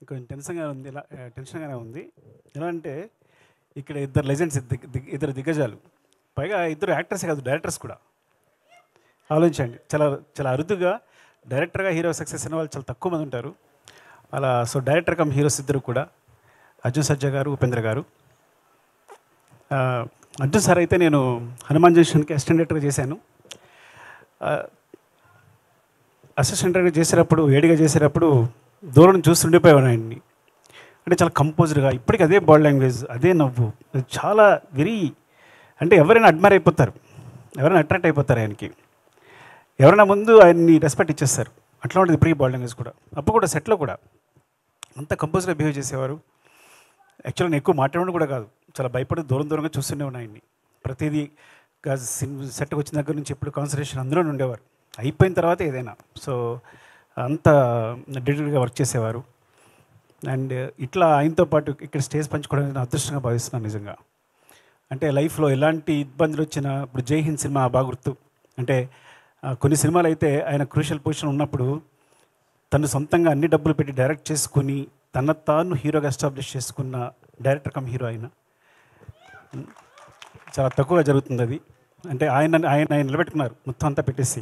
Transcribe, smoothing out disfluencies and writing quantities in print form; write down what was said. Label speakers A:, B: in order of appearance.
A: కొంచెం టెన్షన్‌గా ఉంది. టెన్షన్‌గానే ఉంది. ఎలా అంటే ఇక్కడ ఇద్దరు లెజెండ్స్, ఇద్దరు దిగ్గజాలు. పైగా ఇద్దరు యాక్టర్సే కాదు, డైరెక్టర్స్ కూడా. ఆలోచించండి. చాలా చాలా అరుదుగా డైరెక్టర్‌గా హీరో సక్సెస్ అయిన వాళ్ళు చాలా తక్కువ మంది ఉంటారు. అలా సో డైరెక్టర్ కమ్ హీరోస్ ఇద్దరు కూడా, అర్జున్ సర్జా గారు, ఉపేంద్ర గారు. అర్జున్ సార్ అయితే నేను హనుమాన్ జంక్షన్కి అసిస్టెంట్ డైరెక్టర్గా చేశాను. అసిస్టెంట్ డైరెక్టర్ చేసేటప్పుడు, వేడిగా చేసేటప్పుడు దూరం నుంచి చూస్తూ ఉండిపోయేవాడు ఆయన్ని. అంటే చాలా కంపోజ్డ్గా, ఇప్పటికీ అదే బాడీ లాంగ్వేజ్, అదే నవ్వు, చాలా వెరీ, అంటే ఎవరైనా అడ్మైర్ అయిపోతారు, ఎవరైనా అట్రాక్ట్ అయిపోతారు ఆయనకి. ఎవరైనా ముందు ఆయన్ని రెస్పెక్ట్ ఇచ్చేస్తారు. అట్లా ఉంటుంది ప్రీ బాడీ లాంగ్వేజ్ కూడా. అప్పుడు కూడా సెట్లో కూడా అంత కంపోజ్గా బిహేవ్ చేసేవారు. యాక్చువల్గా నేను ఎక్కువ మాట్లాడడం కూడా కాదు, చాలా భయపడి దూరం దూరంగా చూస్తూనే ఉన్నాయి ఆయన్ని. ప్రతిదీ సెట్కి వచ్చిన దగ్గర నుంచి ఎప్పుడు కాన్సన్ట్రేషన్ అందులోనే ఉండేవారు, అయిపోయిన తర్వాత ఏదైనా. సో అంత డెడికేట్గా వర్క్ చేసేవారు. అండ్ ఇట్లా ఆయనతో పాటు ఇక్కడ స్టేజ్ పంచుకోవడానికి నేను అదృష్టంగా భావిస్తున్నాను నిజంగా. అంటే లైఫ్లో ఎలాంటి ఇబ్బందులు వచ్చినా, ఇప్పుడు జై హింద్ సినిమా బాగా గుర్తు. అంటే కొన్ని సినిమాలు అయితే ఆయన క్రూషియల్ పొజిషన్ ఉన్నప్పుడు తను సొంతంగా అన్ని డబ్బులు పెట్టి డైరెక్ట్ చేసుకుని తన తాను హీరోగా ఎస్టాబ్లిష్ చేసుకున్న డైరెక్టర్ కమ్ హీరో ఆయన. చాలా తక్కువగా జరుగుతుంది అది. అంటే ఆయన ఆయన ఆయన నిలబెట్టుకున్నారు మొత్తం అంతా పెట్టేసి.